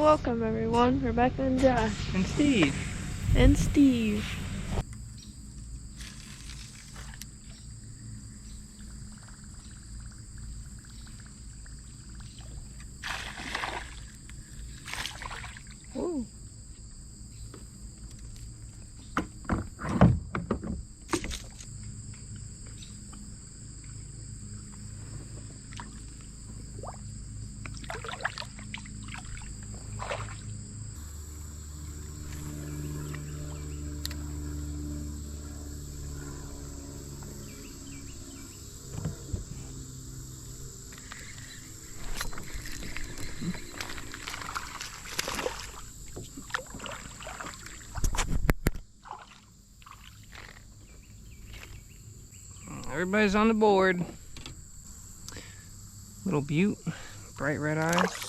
welcome everyone. Rebecca and Josh. And Steve. And Steve. Ooh. Everybody's on the board. Little butte, bright red eyes.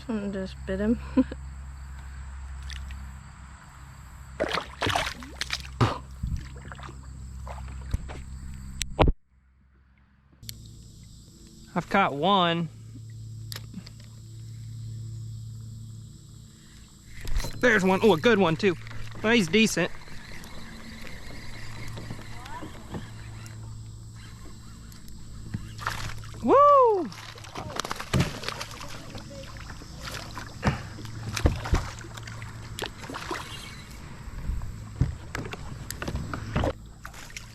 Someone just bit him. I've caught one. There's one. Oh, a good one too. Well, he's decent. Woo!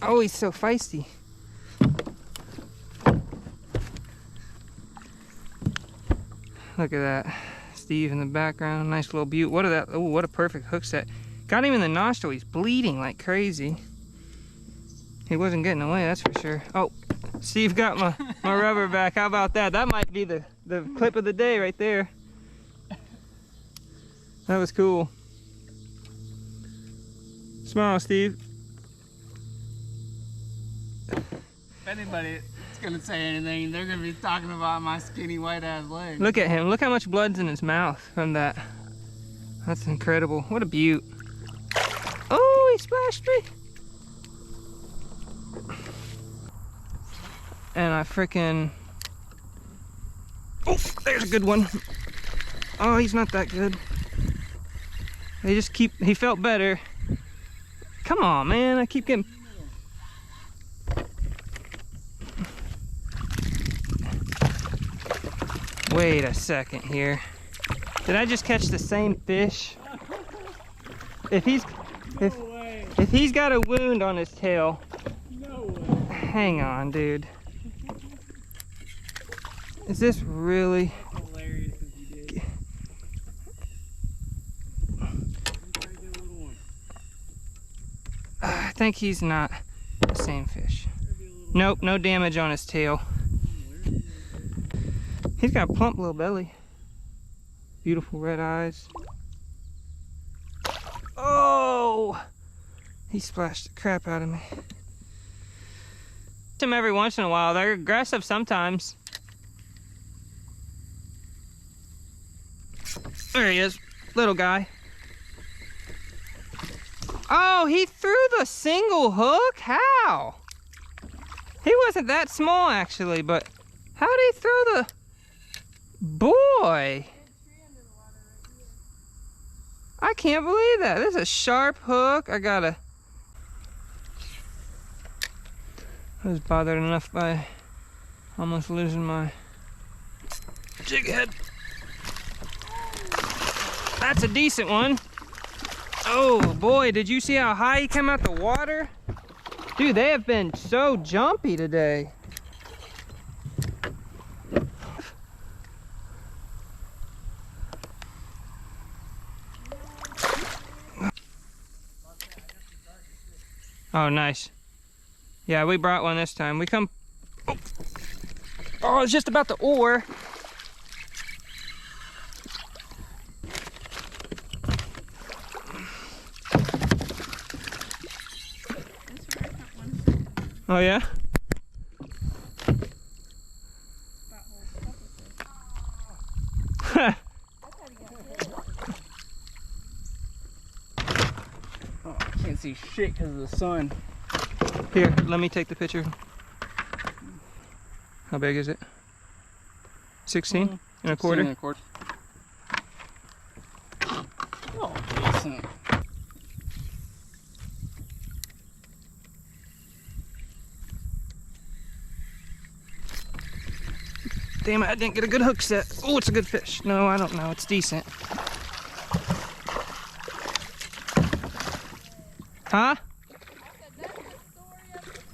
Oh, he's so feisty. Look at that. Steve in the background. Nice little butte. What a oh, what a perfect hook set. Got him in the nostril. He's bleeding like crazy. He wasn't getting away, that's for sure. Oh, Steve got my rubber back. How about that? That might be the clip of the day right there. That was cool. Smile, Steve. If anybody's gonna say anything, they're gonna be talking about my skinny white ass legs. Look at him. Look how much blood's in his mouth from that. That's incredible. What a beaut. Oh, he splashed me. And I freaking... Oh, there's a good one. Oh, he's not that good. They just keep... He felt better. Come on, man. I keep getting... Wait a second here. Did I just catch the same fish? If he's got a wound on his tail. No way. Hang on, dude. Is this really Hilarious if you did. I think he's not the same fish. Nope, no damage on his tail. He's got a plump little belly. Beautiful red eyes. Oh! He splashed the crap out of me. Them every once in a while. They're aggressive sometimes. There he is, little guy. Oh, he threw the single hook? How? He wasn't that small actually, but how did he throw the... Boy! I can't believe that. This is a sharp hook. I was bothered enough by almost losing my jig head. That's a decent one. Oh boy, did you see how high he came out the water? Dude, they have been so jumpy today. Oh, nice. Yeah, we brought one this time. We come... Oh, it's just about the oar. Oh yeah? Oh, I can't see shit because of the sun. Here, let me take the picture. How big is it? 16 and a quarter? 16 and a quarter. Oh, decent. Damn it, I didn't get a good hook set. Oh, it's a good fish. No, I don't know. It's decent. Huh?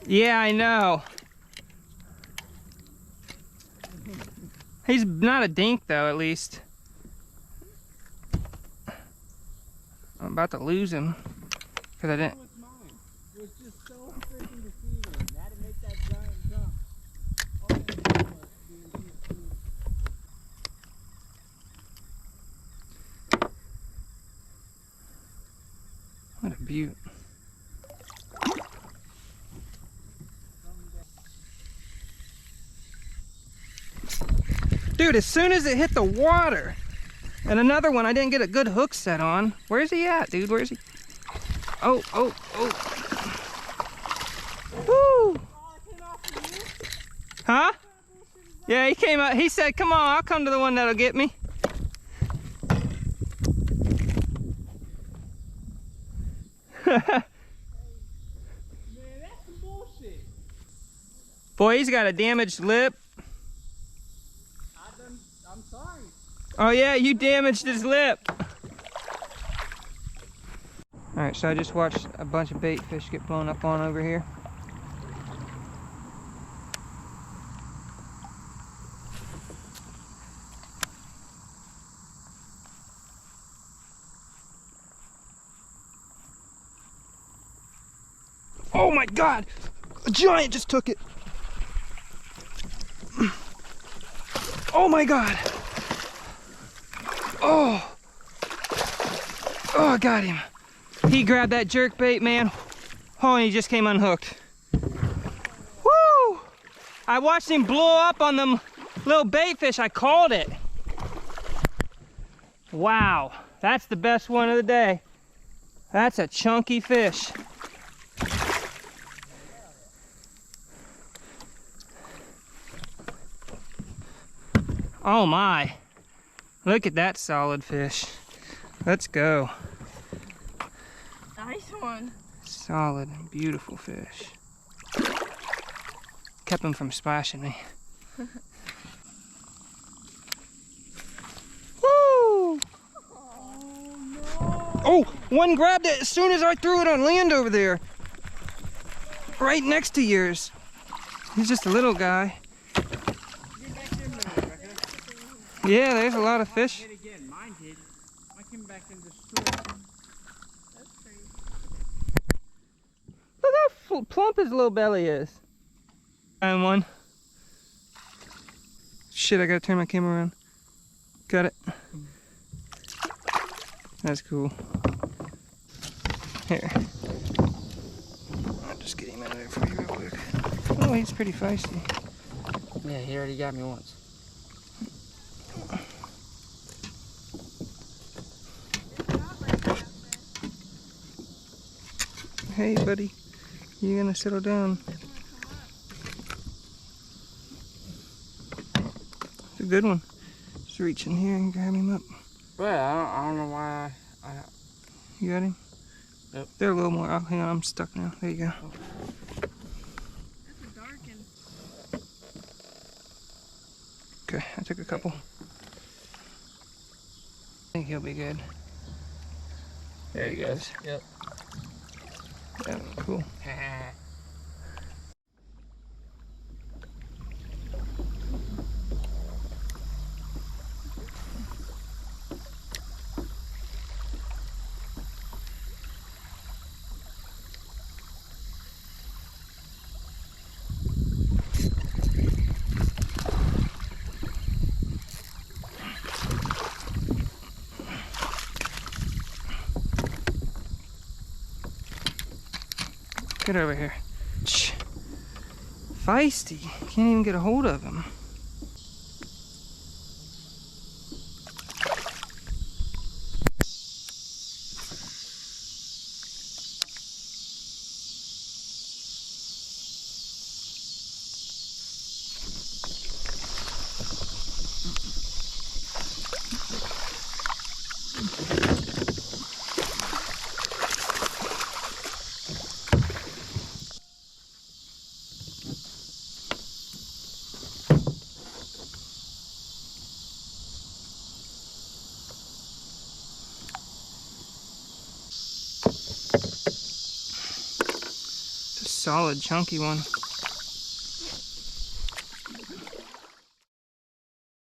Yeah, I know. He's not a dink, though, at least. I'm about to lose him. Because I didn't. It was just so freaking deceiving. That to make that giant jump. What a beaut. Dude, as soon as it hit the water, and another one I didn't get a good hook set on. Where's he at, dude? Where's he? Oh. Woo! Huh? Yeah, he came out. He said, come on, I'll come to the one that'll get me. Man, that's some bullshit. Boy, he's got a damaged lip. I'm sorry. Oh yeah, you damaged his lip. Alright, so I just watched a bunch of bait fish get blown up on over here. Oh my God! A giant just took it! Oh my God! Oh! Oh, I got him. He grabbed that jerk bait, man. Oh, and he just came unhooked. Woo! I watched him blow up on them little bait fish. I called it. Wow, that's the best one of the day. That's a chunky fish. Oh my. Look at that solid fish. Let's go. Nice one. Solid, beautiful fish. Kept him from splashing me. Woo! Oh, one grabbed it as soon as I threw it on land over there. Right next to yours. He's just a little guy. Yeah, there's a lot of fish. Mine hit again. Mine hit. Mine came back and destroyed. That's crazy. Look how plump his little belly is. And one. Shit, I gotta turn my camera around. Got it. That's cool. Here. I'll just get him out of there for you real quick. Oh, he's pretty feisty. Yeah, he already got me once. Hey, buddy. You gonna settle down? It's a good one. Just reach in here and grab him up. But I don't know why You got him? Yep. They're a little more. Oh, hang on, I'm stuck now. There you go. That's a darkin. Okay, I took a couple. I think he'll be good. There he goes. Yep. Yeah, cool. Get over here. Shh. feisty. Can't even get a hold of him. Solid chunky one.